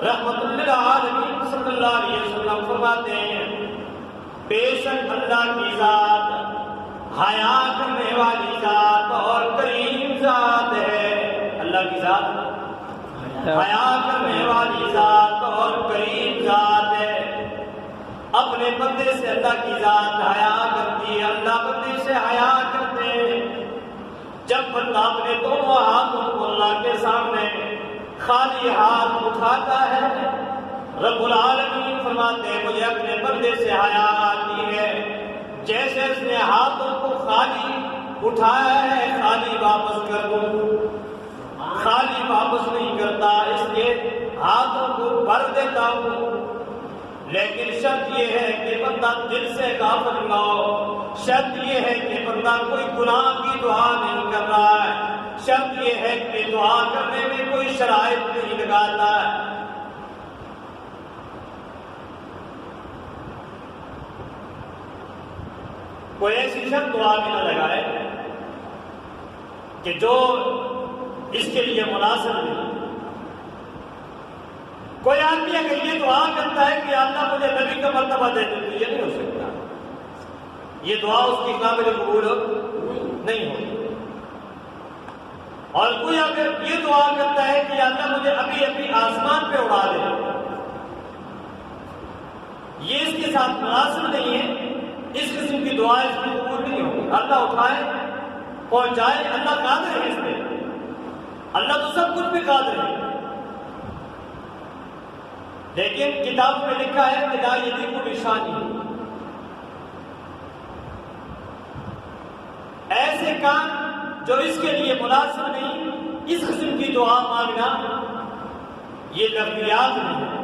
رحمت للعالمین صلی اللہ علیہ وسلم فرماتے ہیں بے شک اللہ کی ذات حیا کرنے والی ذات اور کریم ذات ہے. اللہ کی ذات حیا کرنے والی ذات اور کریم ذات ہے. اپنے بندے سے اللہ کی ذات حیا کرتی ہے, اللہ بندے سے حیا کرتے ہیں. جب بندہ اپنے دونوں ہاتھوں کو اللہ کے سامنے خالی ہاتھ اٹھاتا ہے, رب العالمین فرماتے ہیں مجھے اپنے بندے سے حیا آتی ہے جیسے اس نے ہاتھوں کو خالی اٹھایا ہے خالی واپس کر دوں. خالی واپس نہیں کرتا, اس لیے ہاتھوں کو بھر دیتا ہوں. لیکن شرط یہ ہے کہ بندہ دل سے غافل نہ ہو. شرط یہ ہے کہ بندہ کوئی گناہ کی دعا نہیں کر رہا ہے. شرط یہ ہے کہ دعا کرنے میں کوئی شرائط نہیں لگاتا ہے. کوئی ایسی شرط دعا میں نہ لگائے کہ جو اس کے لیے مناسب نہیں. کوئی آدمی اگر یہ دعا کرتا ہے کہ اللہ مجھے نبی کا مرتبہ دے دے, تو یہ نہیں ہو سکتا. یہ دعا اس کی قابل قبول نہیں ہوگی. اور کوئی اگر یہ دعا کرتا ہے کہ اللہ مجھے ابھی ابھی آسمان پہ اڑا دے, یہ اس کے ساتھ مناسب نہیں ہے. اس قسم کی دعا اس کی قبول نہیں ہوگی. اللہ اٹھائے پہنچائے, اللہ قادر ہے اس پہ. اللہ تو سب کچھ بھی قادر ہے. لیکن کتاب میں لکھا ہے کہ لا یلیق بشانی, ایسے کام جو اس کے لیے مناسب نہیں, اس قسم کی دعا مانگنا یہ لغویات نہیں ہے.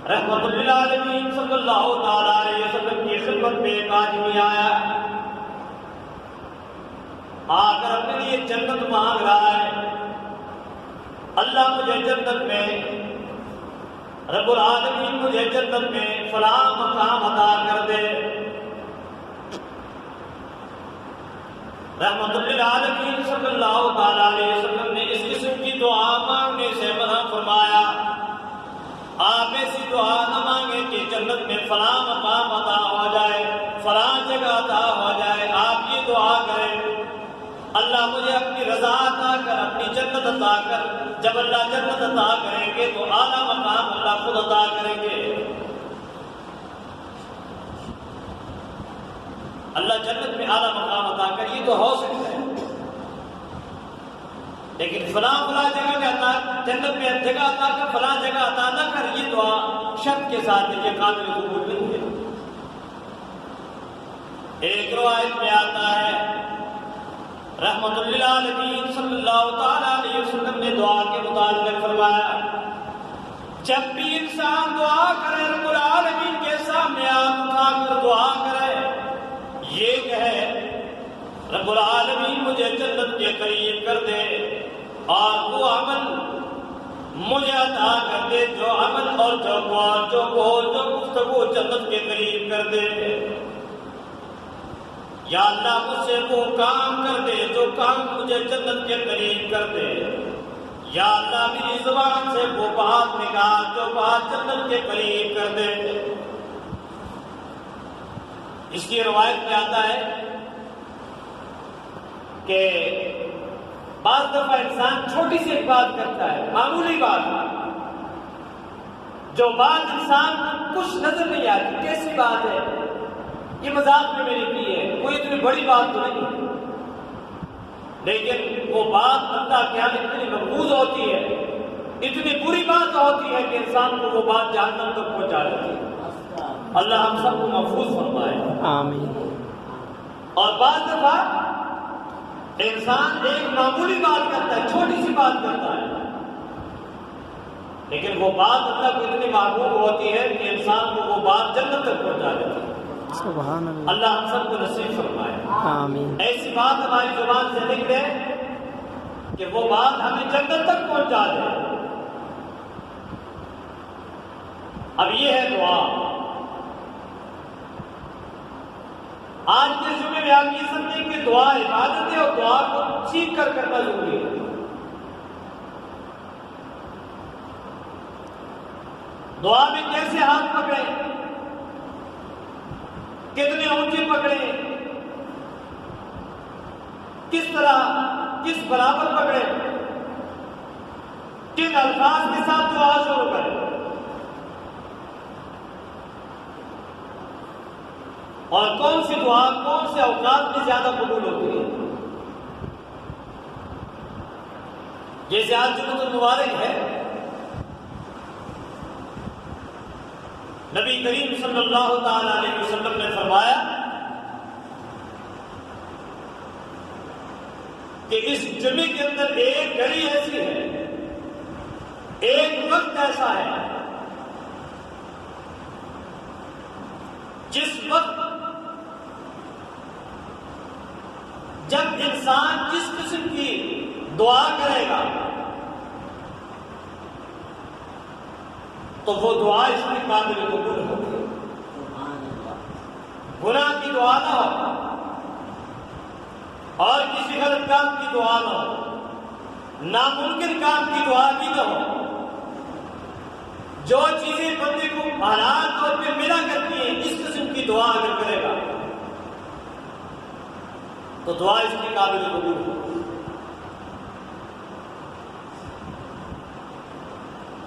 رحمت للعالمین صلی اللہ تعالی علیہ وسلم کی خدمت میں ایک آدمی آیا, آ کر اپنے لیے جنت مانگ رہا ہے. اللہ مجھے جنت میں, رب العالمین مجھے جنت میں فلاں مقام عطا کر دے. رحمت للعالمین صلی اللہ تعالی علیہ وسلم نے اس قسم کی دعا مانگنے سے منع فرمایا. آپ ایسی دعا نہ مانگیں کہ جنت میں فلاں مقام عطا ہو جائے, فلاں جگہ عطا ہو جائے. آپ یہ دعا کریں اللہ مجھے اپنی رضا عطا کر, اپنی جنت عطا کر. جب اللہ جنت عطا کریں گے تو اعلیٰ مقام اللہ خود عطا کریں گے. اللہ جنت میں اعلیٰ مقام عطا کر, یہ تو ہو سکتا ہے. لیکن فلاں جگہ کا عطا, جنت میں جگہ عطا کر, فلاں جگہ عطا نہ کر, یہ دعا شرط کے ساتھ ہے, یہ قابل قبول نہیں ہے. ایک روایت میں آتا ہے رحمت للعالمین صلی اللہ تعالی علیہ وسلم نے دعا کے متعلق فرمایا جب بھی انسان دعا کرے رب العالمین کے سامنے ہاتھ اٹھا کر دعا کرے, یہ کہے رب العالمین مجھے جنت کے قریب کر دے اور وہ عمل مجھے عطا کر دے جو عمل اور جو قول جو گفتگو جنت کے قریب کر دے. یا اللہ مجھ سے وہ کام کر دے جو کام مجھے جنت کے قریب کر دے. یا اللہ میری زبان سے وہ بات نکال جو بات جنت کے قریب کر دے. اس کی روایت میں آتا ہے کہ بعض دفعہ انسان چھوٹی سی ایک بات کرتا ہے, معمولی بات, جو بات انسان کو کچھ نظر نہیں آتی, کیسی بات ہے, یہ مذاق میں میری کی ہے, کوئی اتنی بڑی بات تو نہیں, لیکن وہ بات اللہ کے یہاں اتنی محفوظ ہوتی ہے, اتنی بری بات ہوتی ہے کہ انسان کو وہ بات جہنم تک پہنچا دیتی ہے. اللہ ہم سب کو محفوظ فرمائے, آمین. اور بعض دفعہ انسان ایک معمولی بات کرتا ہے, چھوٹی سی بات کرتا ہے, لیکن وہ بات اللہ کو اتنی محبوب ہوتی ہے کہ انسان کو وہ بات جنت تک پہنچا دیتی ہے. سبحان اللہ. اللہ ہم سب کو نصیب فرمائے. آمین. ایسی بات ہماری زبان سے نکلے کہ وہ بات ہمیں جنت تک پہنچا دے. اب یہ ہے دعا. آج کے جمعے میں آپ یہ سمجھیں کہ دعا عبادت ہے اور دعا کو سیکھ کر کرنا ضروری ہے. دعا میں کیسے ہاتھ پکڑے، کتنے اونچے پکڑے، کس طرح، کس برابر پکڑے، کن الفاظ کے ساتھ دعا شروع کرے، اور کون سی دعا کون سے اوقات میں زیادہ قبول ہوتی ہے۔ جیسے آج جمعۃ المبارک ہے، نبی کریم صلی اللہ تعالی علیہ وسلم نے فرمایا کہ اس جمعے کے اندر ایک گھڑی ایسی ہے، ایک وقت ایسا ہے جس وقت جب انسان جس قسم کی دعا کرے گا تو وہ دعا اس کے قابل قبول ہوگی۔ گناہ کی دعا نہ ہو اور کسی غلط کام کی دعا نہ ہو، ناممکن کام کی دعا بھی نہ ہو۔ جو چیزیں بندے کو حالات طور پہ ملا کرتی ہیں، اس قسم کی دعا اگر کرے گا تو دعا اس کی قابل قبول ہوگی۔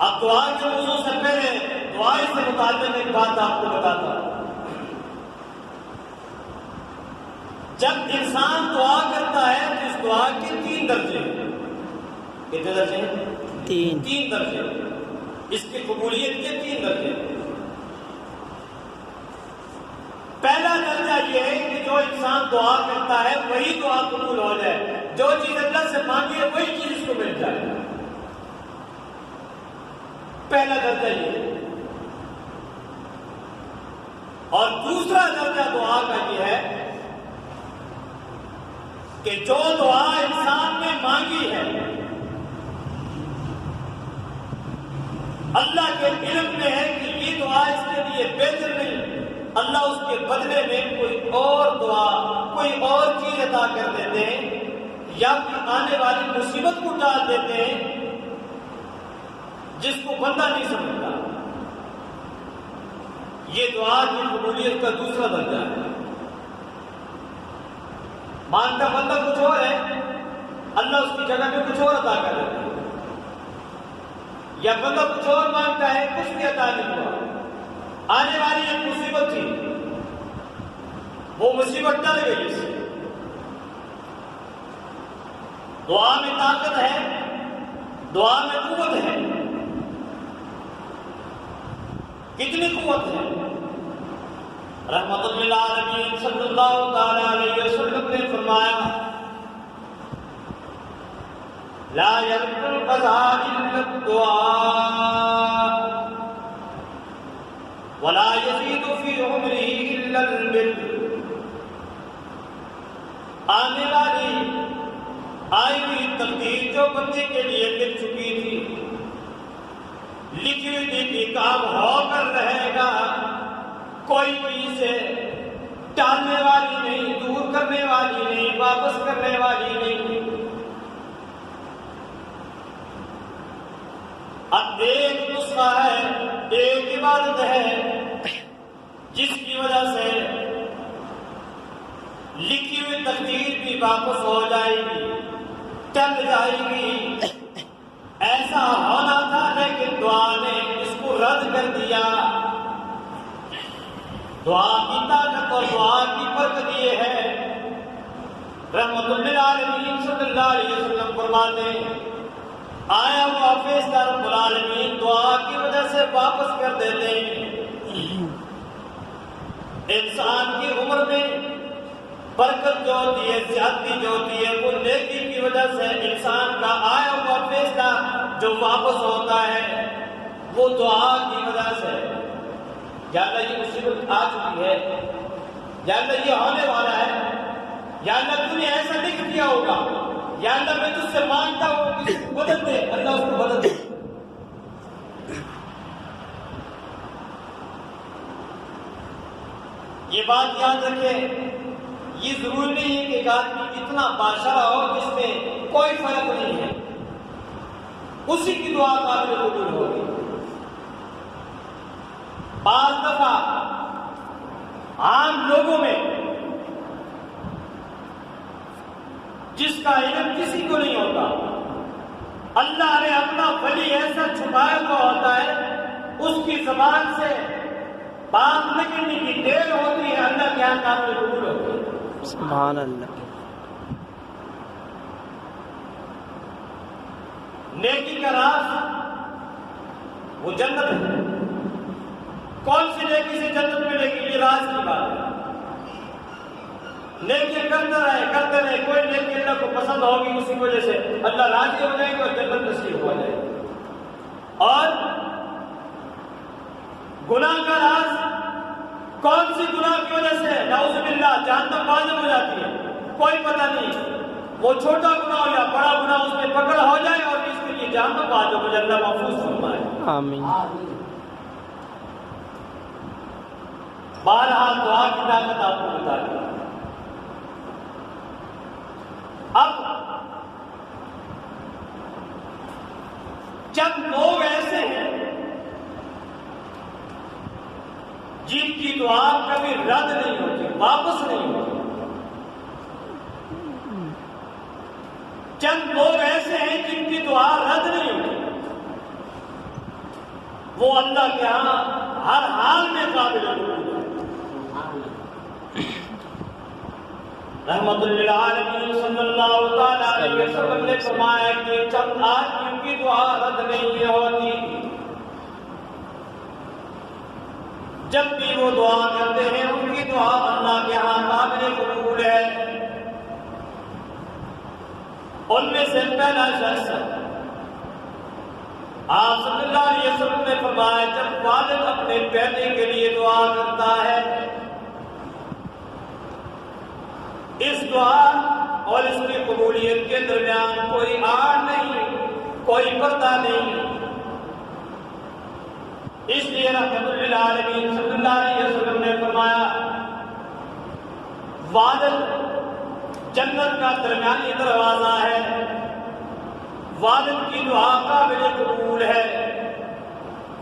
اب دعا کے موضوع سے پہلے دعا سے متعلق ایک بات آپ کو بتاتا ہوں۔ جب انسان دعا کرتا ہے تو اس دعا کے 3 درجے ہیں۔ کتنے درجے ہیں؟ 3 درجے۔ اس کی قبولیت کے 3 درجے ہیں۔ پہلا درجہ یہ ہے کہ جو انسان دعا کرتا ہے وہی دعا قبول ہو جائے، جو چیز اللہ سے مانگی ہے وہی چیز اس کو مل جائے۔ پہلا درجہ یہ ہے۔ اور دوسرا درجہ دعا کا یہ ہے کہ جو دعا انسان نے مانگی ہے اللہ کے علم میں ہے کہ یہ دعا اس کے لیے بہتر نہیں، اللہ اس کے بدلے میں کوئی اور دعا، کوئی اور چیز عطا کر دیتے ہیں، یا پھر آنے والی مصیبت کو ٹال دیتے ہیں جس کو بندہ نہیں سمجھتا۔ یہ دعا کی قبولیت کا دوسرا درجہ ہے۔ مانگتا بندہ کچھ اور ہے، اللہ اس کی جگہ میں کچھ اور عطا کر دیتا ہے، یا بندہ کچھ اور مانگتا ہے، کچھ بھی عطا نہیں ہوا، آنے والی ایک مصیبت تھی، وہ مصیبت ٹل گئی اس سے۔ دعا میں طاقت ہے، دعا میں قوت ہے۔ کتنی قوت ہے؟ رحمت للعالمین صلی اللہ تعالی علیہ وسلم نے فرمایا لا يرد القضاء الا الدعاء ولا يزيد في عمره الا البر۔ آنے والی آئی ہوئی تقدیر جو بندے کے لیے مل چکی تھی، لکھی ہوئی کام ہو کر رہے گا، کوئی چیز سے ٹالنے والی نہیں، دور کرنے والی نہیں، واپس کرنے والی نہیں۔ اب ایک نسخہ ہے، ایک عبادت ہے جس کی وجہ سے لکھی ہوئی تقدیر بھی واپس ہو جائے گی، ٹل جائے گی۔ ایسا ہونا تھا لیکن دعا نے اس کو رد کر دیا۔ دعا کی طاقت اور دعا کی برکت یہ ہے، رحمت للعالمین صلی اللہ علیہ وسلم فرماتے ہیں آیا ہوا فیصلہ رب العالمین دعا کی وجہ سے واپس کر دیتے ہیں۔ انسان کی عمر میں برکت جو ہوتی ہے، زیادتی جو ہوتی ہے، وہ نیکی کی وجہ سے انسان کا آیا ہوا فیصلہ جو واپس ہوتا ہے وہ دعا کی وجہ سے۔ یا اللہ یہ مصیبت آ چکی ہے، یا اللہ یہ ہونے والا ہے، یا اللہ تو نے ایسا لکھ دیا ہوگا، یا اللہ میں تجھ سے مانگتا ہوں کہ اس کو بدل دے، اللہ اس کو بدل دے۔ یہ بات یاد رکھیں، یہ ضروری نہیں ہے کہ ایک آدمی اتنا بادشاہ ہو جس میں کوئی فرق نہیں ہے، اسی کی دعا قابل قبول ہوگی۔ بعض دفعہ عام لوگوں میں جس کا علم کسی کو نہیں ہوتا، اللہ نے اپنا ولی ایسا چھپایا ہوا ہوتا ہے، اس کی زبان سے بات نکلنے کی دیر ہوتی ہے، اللہ کے یہاں کام قبول ہوتی ہے۔ سبحان اللہ۔ نیکی کا راز وہ جنت ہے۔ کون سی نیکی سے جنت ملے گی، یہ راز کی بات ہے۔ نیکی کرتے رہے، کوئی نیکی اللہ کو پسند ہوگی، اسی وجہ سے اللہ راضی ہو جائے گا اور جنت نصیب ہو جائے گا۔ اور گناہ کا راز کون سی گناہ کی وجہ سے نعوذ باللہ جہنم واجب ہو جاتی ہے، کوئی پتہ نہیں، وہ چھوٹا گناہ ہو یا بڑا گناہ، اس میں پکڑ ہو جائے اور اس کے لیے جہنم واجب ہو جائے، اللہ محفوظ فرمائے۔ آمین۔ بہرحال دعا کی طاقت آپ کو بتا دیا۔ اب چند لوگ ایسے ہیں جن کی دعا کبھی رد نہیں ہوتی، واپس نہیں ہوتی۔ چند لوگ ایسے ہیں جن کی دعا رد نہیں ہوتی، وہ اللہ کے ہاں ہر حال میں قابل قبول ہے۔ رحمت للعالمین صلی اللہ تعالی علیہ وسلم نے فرمایا کہ چند آدمیوں کی دعا رد نہیں ہوتی، جب بھی وہ دعا کرتے ہیں ان کی دعا اللہ کے ہاں قابل قبول ہے۔ ان میں سے پہلا شخص آپ صلی اللہ علیہ وسلم نے فرمایا جب والد اپنے بیٹے کے لیے دعا کرتا ہے، اس دعا اور اس کی قبولیت کے درمیان کوئی آڑ نہیں، کوئی پردہ نہیں۔ اس لیے رحمت للعالمین صلی اللہ علیہ وسلم نے فرمایا والد جنت کا درمیانی دروازہ ہے، والد کی دعا قابل قبول ہے،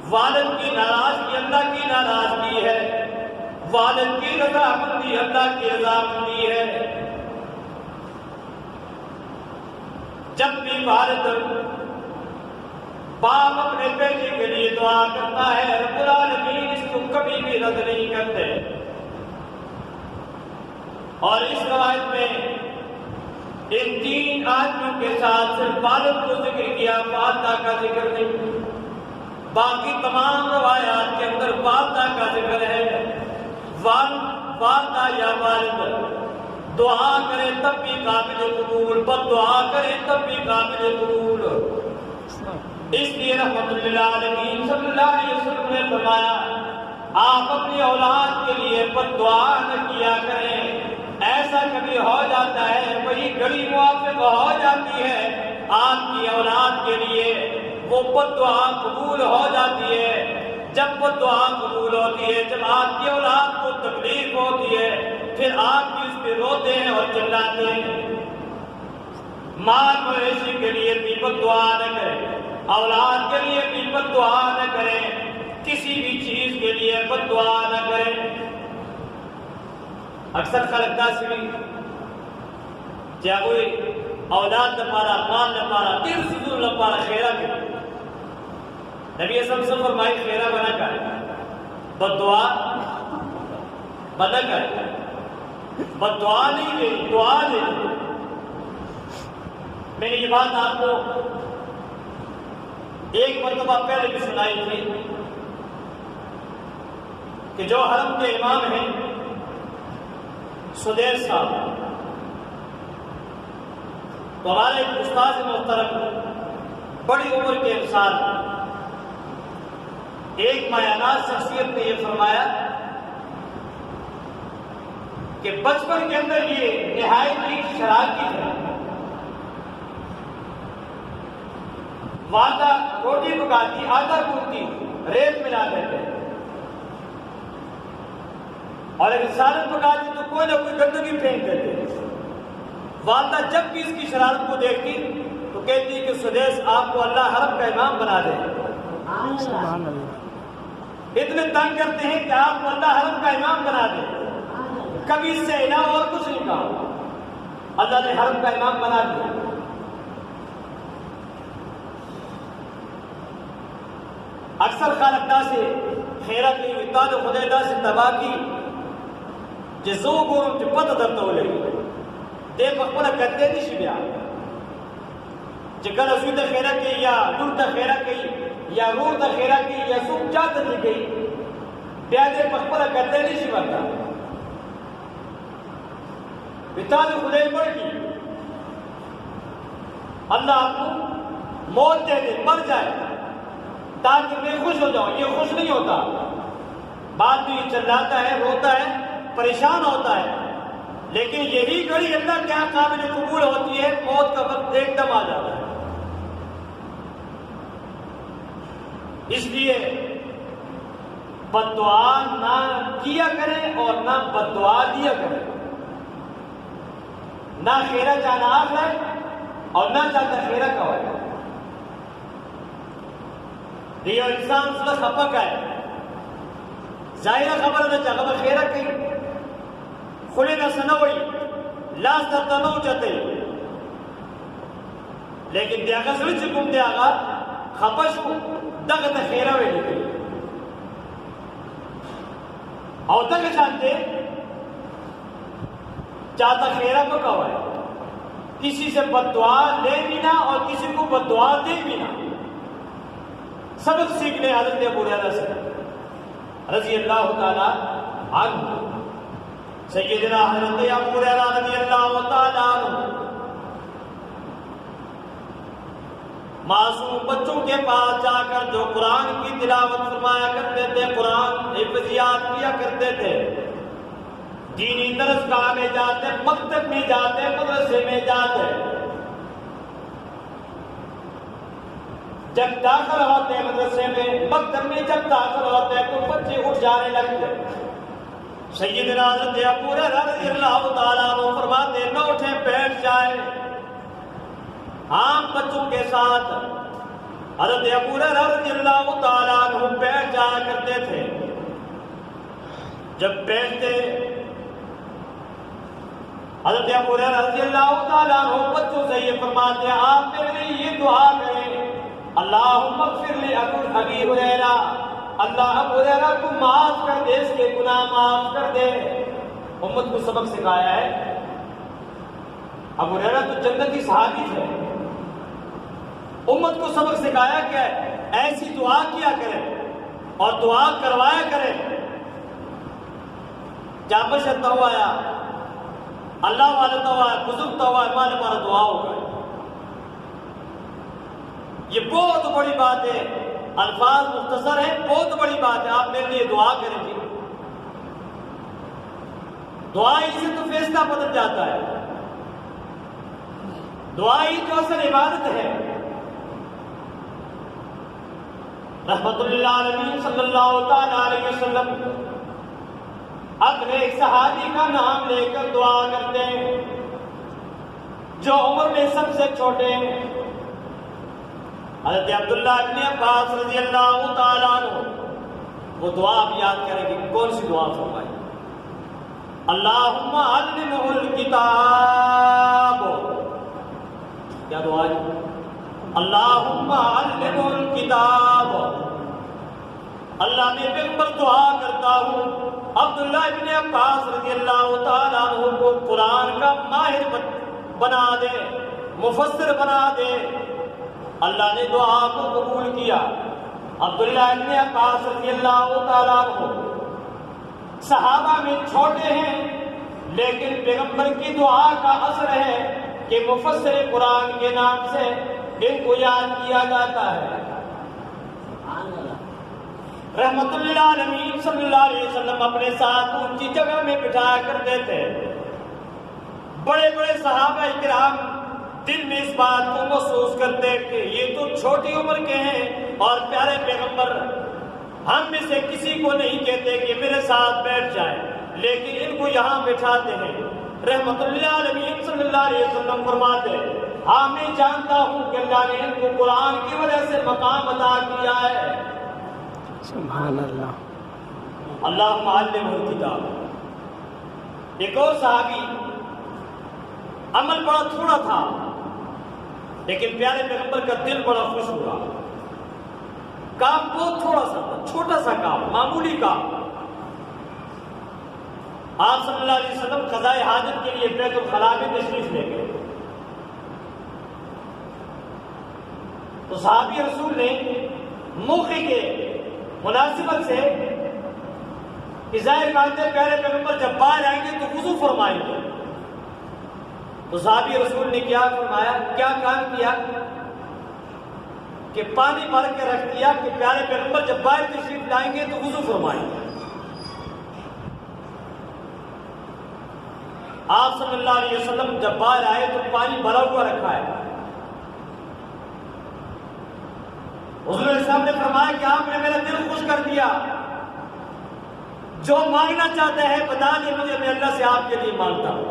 والد کی ناراضگی اللہ کی ناراضگی ہے، والد کی رضامندی اللہ کی رضامندی ہے۔ جب بھی والد باپ اپنے بیٹے کے لیے دعا کرتا ہے، رب العالمین اس کو کبھی بھی رد نہیں کرتے۔ اور اس روایت میں ان تین آدمیوں کے ساتھ صرف والد کو ذکر کیا، والدہ کا ذکر نہیں۔ باقی تمام روایات کے اندر والدہ کا ذکر ہے۔ والدہ یا والد دعا کرے تب بھی قابل قبول، بد دعا کرے تب بھی قابل قبول۔ اس لیے رحمت للعالمین صلی اللہ علیہ وسلم نے فرمایا آپ اپنی اولاد کے لیے بد دعا نہ کیا کریں۔ ایسا کبھی ہو جاتا ہے، وہی گھڑی موافق ہو جاتی ہے آپ کی اولاد کے لیے، وہ بد دعا قبول ہو جاتی ہے۔ جب وہ دعا قبول ہوتی ہے، جب آپ کی اولاد کو تکلیف ہوتی ہے، پھر آپ بھی اس پہ روتے ہیں اور چلاتے ہیں۔ مال مویشی کے لیے بھی بد دعا نہ کریں، اولاد کے لیے بھی بد دعا نہ کریں، کسی بھی چیز کے لیے بد دعا نہ کریں۔ اکثر خلق دا سی چاہے کوئی اولاد نہ پارا، مال نہ پارا، تیر سیدھو نہ پارا، خیرہ کے نبی صلی اللہ علیہ وسلم فرمائی خیرہ بنا کر بد دعا بنا کر، بد دعا نہیں دے، دعا دے۔ میں نے یہ بات آپ کو ایک مرتبہ پہلے بھی سنائی تھی کہ جو حرم کے امام ہیں سدیس صاحب، تو ہمارے ایک استاد محترم بڑی عمر کے انسان، ایک مایاناز شخصیت نے یہ فرمایا کہ بچپن کے اندر یہ نہایت ہی شرارتی ہے۔ والدہ روٹی پکاتی، آٹا گوندتی، ریت ملا دیتے، اور اگر سالن پکاتی تو کوئی نہ کوئی گندگی پھینک دیتے۔ والدہ جب بھی اس کی شرارت کو دیکھتی تو کہتی کہ سدیس آپ کو اللہ حرم کا امام بنا دے۔ سبحان اللہ۔ اتنے تنگ کرتے ہیں کہ آپ کو اللہ حرم کا امام بنا دے. کبھی اس سے علاوہ اور کچھ نہیں کہا. اللہ نے حرم کا امام بنا دیا. اکثر خالقدہ سے خیرہ کی اتاد خدیدہ سے تباہ کی جزو گورم جپت درتو لے دے بخبرہ کرتے دی شبیا جکر رسول دا خیرہ کی یا نور دا خیرہ کی یا رور دا خیرہ کی یا سوک چاہتا دی گئی بیا دے بخبرہ کرتے دی شبیا تا اتاد خدید بڑھ کی اللہ آپ کو موت دے دے مر جائے تاکہ میں خوش ہو جاؤں. یہ خوش نہیں ہوتا, بعد بھی چلاتا ہے, روتا ہے, پریشان ہوتا ہے, لیکن یہی گھڑی اللہ کیا قابل قبول ہوتی ہے, موت کا وقت ایک دم آ جاتا ہے. اس لیے بد دعا نہ کیا کریں اور نہ بد دعا دیا کریں. نہ خیرہ چاہنا آخرت اور نہ چاہتا خیرہ کا ہوئے. یہ انسان صلح خپک ہے ظاہرہ خبر نہ چاہتا خیرہ کئی خلی نہ سنوئی لاس ترتنو چاہتے لیکن دیاغا سلی چکم دیاغا خپش کو دغت خیرہ وے لگئی اور دغت چاہتے چاہتا خیرہ کو کہا ہے. کسی سے بد دعا لے بھی نہ اور کسی کو بد دعا دے بھی نہ. سبق سیکھنے حضرت ابو ہریرہ سے رضی اللہ تعالی عنہ. سیدنا حضرت ابو ہریرہ رضی اللہ تعالی عنہ معصوم بچوں کے پاس جا کر جو قرآن کی تلاوت فرمایا کرتے تھے, قرآن حفظیات کیا کرتے تھے, دینی درس گاہ میں جاتے, مکتب میں جاتے, مدرسے میں جاتے, جب داخل ہوتے مدرسے میں مکتب میں جب داخل ہوتے تو بچے اٹھ جانے لگتے. سیدنا حضرت ابو ہریرہ رضی اللہ تعالیٰ عنہ فرماتے نہ اٹھیں بیٹھ جائیں. عام بچوں کے ساتھ حضرت ابو ہریرہ رضی اللہ تعالیٰ عنہ بیٹھ جایا کرتے تھے. جب بیٹھتے حضرت ابو ہریرہ رضی اللہ تعالیٰ عنہ بچوں سے یہ فرماتے آپ میرے لیے یہ دعا کریں اللہم اغفر لی ابی ہریرہ, اللہ ابو ہریرہ کو معاف کر دے, اس کے گناہ معاف کر دے. امت کو سبق سکھایا ہے. ابو ہریرہ تو جنتی صحابی تھے. امت کو سبق سکھایا کہ ایسی دعا کیا کریں اور دعا کروایا کریں. جابش توایا اللہ والا توایا بزرگ توایا مانے ہمارا دعا ہوگا. یہ بہت بڑی بات ہے. الفاظ مختصر ہے, بہت بڑی بات ہے. آپ میرے لیے دعا کریں گے. دعا ہی سے تو فیصلہ بدل جاتا ہے. دعا ہی جو اصل عبادت ہے. رحمت اللہ علیہ صلی اللہ تعالی علیہ وسلم اپنے ایک صحابی کا نام لے کر دعا کرتے ہیں جو عمر میں سب سے چھوٹے ہیں. حضرت عبداللہ ابن عباس رضی اللہ تعالیٰ عنہ وہ دعا آپ یاد کریں گے. کون سی دعا فرمائی؟ اللہم علمہ الکتاب. کیا دعا ہے؟ اللہم علمہ الکتاب. اللہ میں پیغمبر دعا کرتا ہوں عبداللہ ابن عباس رضی اللہ تعالیٰ عنہ کو قرآن کا ماہر بنا دے, مفسر بنا دے. اللہ نے دعا کو قبول کیا. عبداللہ ابن عباس رضی اللہ تعالیٰ عنہ صحابہ میں چھوٹے ہیں لیکن پیغمبر کی دعا کا اثر ہے کہ مفسر قرآن کے نام سے ان کو یاد کیا جاتا ہے. رحمت اللہ علیہ صلی اللہ علیہ وسلم اپنے ساتھ اونچی جگہ میں بٹھایا کرتے تھے. بڑے بڑے صحابہ کرام دل میں اس بات کو محسوس کرتے کہ یہ تو چھوٹی عمر کے ہیں اور پیارے پیغمبر ہم میں سے کسی کو نہیں کہتے کہ میرے ساتھ بیٹھ جائیں, لیکن ان کو یہاں بٹھاتے ہیں. رحمت اللہ علیہ صلی اللہ علیہ وسلم فرماتے ہاں میں جانتا ہوں کہ اللہ نے ان کو قرآن کی وجہ سے مقام عطا کیا ہے. سبحان اللہ. اللہم علمہ الکتاب۔ ایک اور صحابی عمل بڑا تھوڑا تھا لیکن پیارے پیغمبر کا دل بڑا خوش ہوا۔ کام بہت تھوڑا سا تھا، چھوٹا سا کام، معمولی کام۔ آپ صلی اللہ علیہ وسلم قضائے حاجت کے لیے بیت الخلاء میں تشریف لے گئے تو صحابی رسول نے موقع کے مناسبت سے ظاہر کرتے پیارے پیغمبر جب باہر آئیں گے تو وضو فرمائیں گے۔ تو صحابی رسول نے کیا فرمایا، کیا کام کیا کہ پانی بھر کے رکھ دیا کہ پیارے پیغمبر جب باہر تشریف لائیں گے تو وضو فرمائیں گے۔ آپ صلی اللہ علیہ وسلم جب باہر آئے تو پانی بھرا ہوا رکھا ہے۔ حضور صاحب نے فرمایا کہ آپ نے میرا دل خوش کر دیا، جو مانگنا چاہتے ہیں بتا دیں مجھے، میں اللہ سے آپ کے لیے مانگتا ہوں۔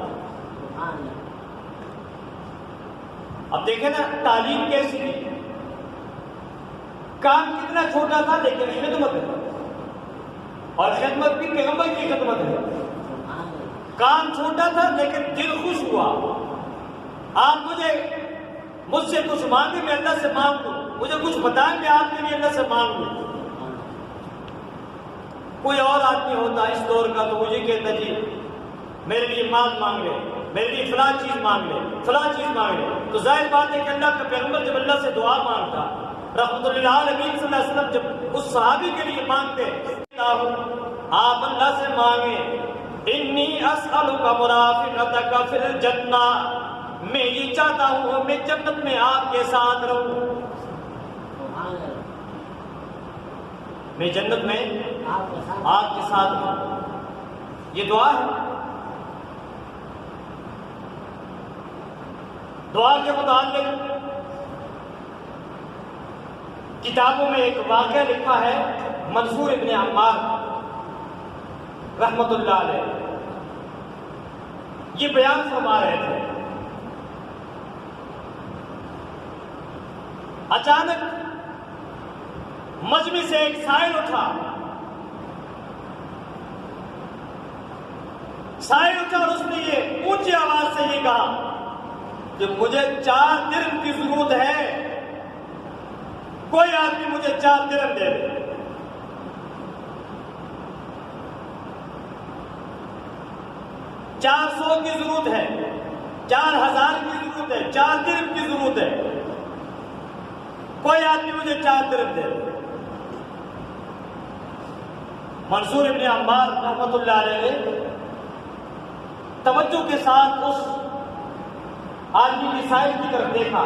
اب دیکھیں نا تعلیم کیسی تھی، کام کتنا چھوٹا تھا لیکن خدمت ہے، اور خدمت بھی پیغمبر کی خدمت ہے۔ کام چھوٹا تھا لیکن دل خوش ہوا۔ آپ مجھ سے کچھ مانگے میں اللہ سے مانگ لوں، مجھے کچھ بتائیں میں آپ کے لیے اللہ سے مانگ لوں۔ کوئی اور آدمی ہوتا اس دور کا تو مجھے کہتا جی میرے لیے مال مانگ لے، میرے لیے فلاں چیز مانگ لے، فلاں چیز مانگ لے۔ تو ظاہر بات ہے کہ اللہ کا پیغمبر جب اللہ سے دعا مانگتا، رحمت للعالمین صلی اللہ علیہ وسلم جب اس صحابی کے لیے مانگتے، آپ اللہ سے مانگیں انی اسألک مرافقتک فی الجنہ، میں یہ چاہتا ہوں میں جنت میں آپ کے ساتھ رہوں، میں جنت میں آپ کے ساتھ رہوں۔ یہ دعا ہے۔ دعا کے متعلق کتابوں میں ایک واقعہ لکھا ہے، منصور ابن عمار رحمت اللہ علیہ یہ بیان فرما رہے تھے، اچانک مجمع سے ایک سائل اٹھا اور اس نے یہ اونچی آواز سے یہ کہا کہ مجھے 4 درہم کی ضرورت ہے، کوئی آدمی مجھے 4 درہم دے دے۔ 400 کی ضرورت ہے، 4000 کی ضرورت ہے، 4 درہم کی ضرورت ہے، کوئی آدمی مجھے 4 درہم دے دے۔ منصور ابن عمار رحمت اللہ علیہ نے توجہ کے ساتھ اس آدمی کی سائل کی طرف دیکھا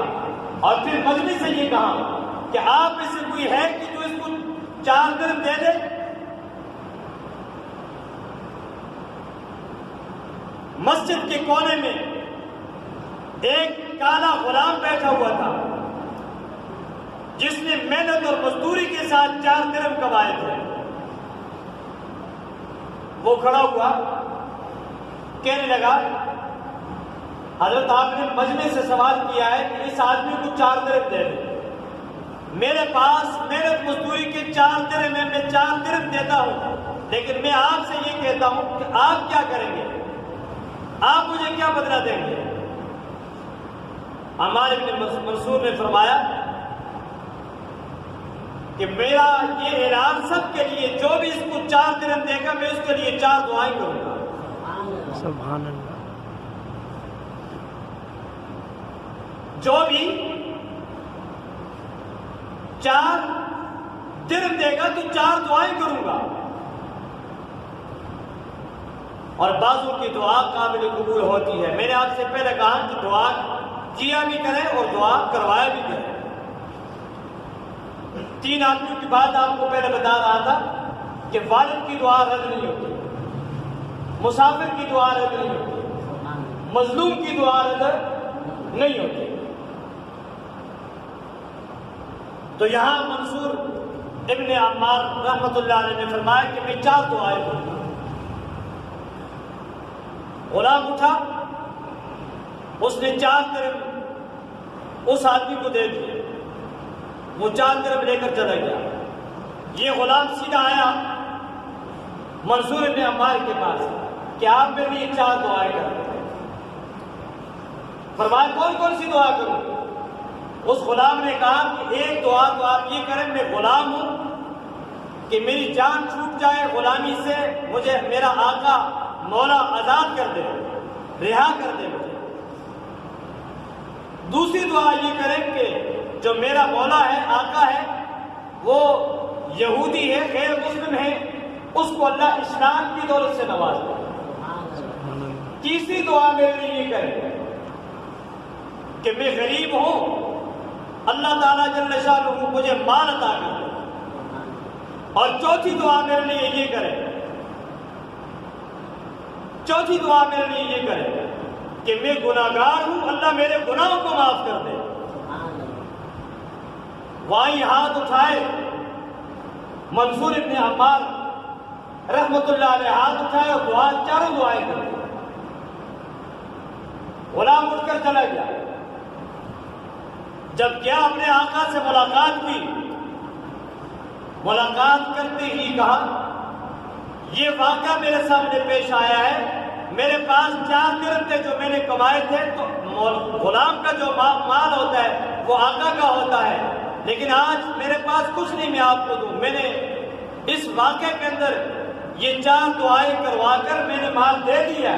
اور پھر مجمع سے یہ کہا کہ آپ میں سے کوئی ہے کہ جو اس کو 4 درہم دے دے؟ مسجد کے کونے میں ایک کالا غلام بیٹھا ہوا تھا جس نے محنت اور مزدوری کے ساتھ 4 درہم کمائے تھے۔ وہ کھڑا ہوا کہنے لگا حضرت آپ نے مجمع سے سوال کیا ہے کہ اس آدمی کو 4 درہم دے دیں، میرے پاس محنت مزدوری کے 4 درہم ہے، میں 4 درہم دیتا ہوں، لیکن میں آپ سے یہ کہتا ہوں کہ آپ کیا کریں گے، آپ مجھے کیا بدلہ دیں گے؟ عمار ابن منصور نے فرمایا کہ میرا یہ اعلان سب کے لیے، جو بھی اس کو 4 درہم دے گا میں اس کے لیے 4 دعائیں کروں گا۔ سبحان اللہ۔ جو بھی 4 درہم دے گا تو 4 دعائیں کروں گا، اور بعضوں کی دعا قابل قبول ہوتی ہے۔ میں نے آپ سے پہلے کہا کہ دعا کیا بھی کریں اور دعا کروایا بھی کریں۔ 3 آدمیوں کی بات آپ کو پہلے بتا رہا تھا کہ والد کی دعا رد نہیں ہوتی، مسافر کی دعا رد نہیں ہوتی، مظلوم کی دعا رد نہیں ہوتی۔ تو یہاں منصور ابن عمار رحمت اللہ علیہ نے فرمایا کہ میں 4 دعائیں کروں گا۔ غلام اٹھا، اس نے 4 درہم اس آدمی کو دے دیے، وہ 4 درہم لے کر چلا گیا۔ یہ غلام سیدھا آیا منصور ابن عمار کے پاس کہ آپ میرے لیے 4 دعائیں کریں. فرمایا کون کون سی دعا کروں؟ اس غلام نے کہا کہ ایک دعا تو آپ یہ کریں، میں غلام ہوں کہ میری جان چھوٹ جائے غلامی سے، مجھے میرا آقا مولا آزاد کر دے، رہا کر دے مجھے. دوسری دعا یہ کریں کہ جو میرا مولا ہے، آقا ہے، وہ یہودی ہے، غیر مسلم ہے، اس کو اللہ اسلام کی دولت سے نواز دے. تیسری دعا میرے لیے یہ کریں کہ میں غریب ہوں، اللہ تعالیٰ جل شانہ مجھے مال عطا کر دے. اور چوتھی دعا میرے لیے یہ کرے، چوتھی دعا میرے لیے یہ کرے کہ میں گناہگار ہوں، اللہ میرے گناہوں کو معاف کر دے. وہیں ہاتھ اٹھائے منصور ابن عمار رحمت اللہ علیہ، ہاتھ اٹھائے اور دعا، چاروں دعائیں کرے. غلام اٹھ کر چلا گیا. جب گیا اپنے آقا سے ملاقات کی، ملاقات کرتے ہی کہا یہ واقعہ میرے سامنے پیش آیا ہے، میرے پاس 4 درہم تھے جو میں نے کمائے تھے. تو غلام کا جو مال ہوتا ہے وہ آقا کا ہوتا ہے، لیکن آج میرے پاس کچھ نہیں میں آپ کو دوں. میں نے اس واقعے کے اندر یہ 4 دعائیں کروا کر میں نے مال دے دیا.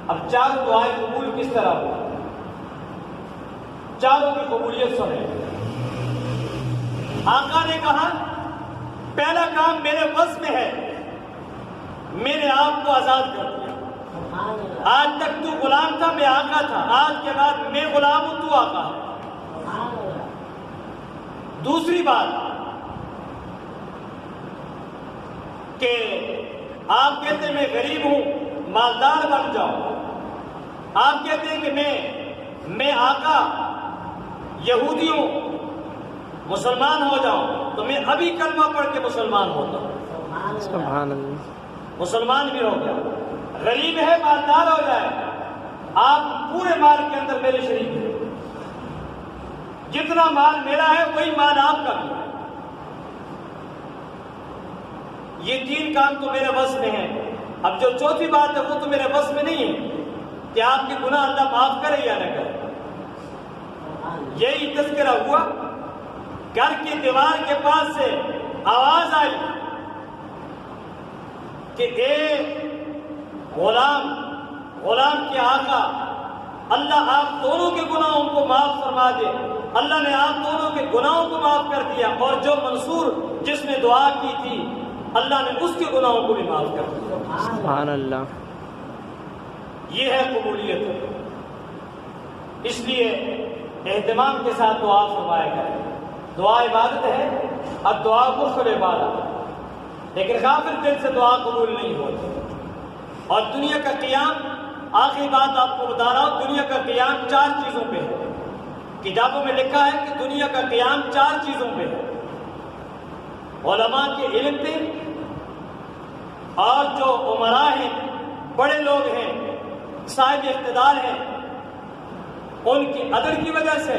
اب 4 دعائیں قبول کس طرح ہو؟ چاروں کی قبولیت سنیں. آقا نے کہا پہلا کام میرے بس میں ہے، میں نے آپ کو آزاد کر دیا. آج تک تو غلام تھا، میں آقا تھا، آج کے بعد میں غلام ہوں، تو آقا ہے. دوسری بات کہ آپ کہتے ہیں میں غریب ہوں، مالدار بن جاؤ. آپ کہتے ہیں کہ میں آقا یہودی ہوں، مسلمان ہو جاؤ، تو میں ابھی کلمہ پڑھ کے مسلمان ہوتا ہوں. سبحان اللہ. مسلمان بھی ہو گیا. غریب ہے، مالدار ہو جائے، آپ پورے مال کے اندر میرے شریک ہیں. جتنا مال میرا ہے وہی مال آپ کا بھی ہے. یہ 3 کام تو میرے بس میں ہیں. اب جو چوتھی بات ہے وہ تو میرے بس میں نہیں ہے کہ آپ کے گناہ اللہ معاف کرے یا نہ کرے. یہی تذکرہ ہوا، گھر کی دیوار کے پاس سے آواز آئی کہ اے غلام کے آقا، اللہ آپ دونوں کے گناہوں کو معاف فرما دے. اللہ نے آپ دونوں کے گناہوں کو معاف کر دیا، اور جو منصور جس نے دعا کی تھی اللہ نے اس کے گناہوں کو بھی معاف کر دیا. سبحان اللہ. یہ ہے قبولیت. اس لیے اہتمام کے ساتھ دعا فرمایا کریں. دعا عبادت ہے، اب دعا مخل عبادت، لیکن غافل دل سے دعا قبول نہیں ہوتی. اور دنیا کا قیام، آخری بات آپ کو بتا رہا ہوں، دنیا کا قیام 4 چیزوں پہ ہے. کتابوں میں لکھا ہے کہ دنیا کا قیام 4 چیزوں پہ ہے. علماء کے علم پہ، اور جو عمراء ہیں، بڑے لوگ ہیں، صاحب اقتدار ہیں، ان کی عدل کی وجہ سے،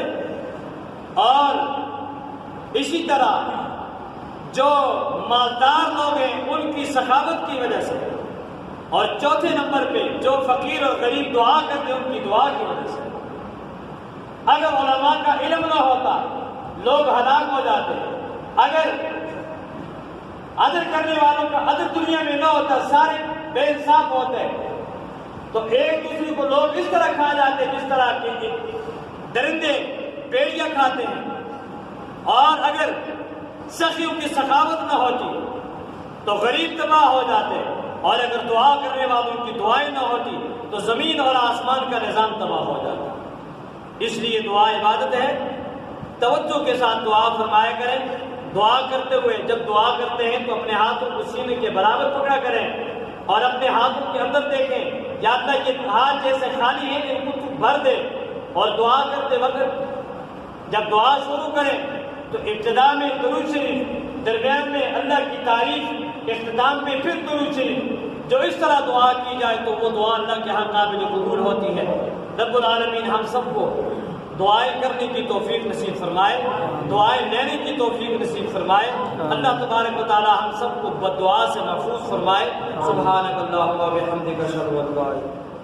اور اسی طرح جو مالدار لوگ ہیں ان کی سخاوت کی وجہ سے، اور چوتھے نمبر پہ جو فقیر اور غریب دعا کرتے ہیں ان کی دعا کی وجہ سے. اگر علماء کا علم نہ ہوتا لوگ ہلاک ہو جاتے. اگر عدل کرنے والوں کا عدل دنیا میں نہ ہوتا، سارے بے انصاف ہوتے، تو ایک دوسرے کو لوگ اس طرح کھا جاتے جس طرح کے درندے پیڑیاں کھاتے ہیں. اور اگر سخیوں کی سخاوت نہ ہوتی تو غریب تباہ ہو جاتے، اور اگر دعا کرنے والوں کی دعائیں نہ ہوتی تو زمین اور آسمان کا نظام تباہ ہو جاتا. اس لیے دعا عبادت ہے. توجہ کے ساتھ دعا فرمایا کریں. دعا کرتے ہوئے جب دعا کرتے ہیں تو اپنے ہاتھوں کو سینے کے برابر پکڑا کریں، اور اپنے ہاتھوں کے اندر دیکھیں، یا اللہ یہ ہاتھ جیسے خالی ہیں ان کو بھر دے. اور دعا کرتے وقت جب دعا شروع کریں تو ابتدا میں درود شریف، درمیان میں اللہ کی تعریف، اختتام میں پھر درود شریف. جو اس طرح دعا کی جائے تو وہ دعا اللہ کے ہاں قابل قبول ہوتی ہے. رب العالمین ہم سب کو دعائیں کرنے کی توفیق نصیب فرمائے، دعائیں لینے کی توفیق نصیب فرمائے۔ اللہ تبارک و تعالی ہم سب کو بد دعا سے محفوظ فرمائے۔ سبحانک اللہم و بحمدک اشہد ان لا الہ الا انت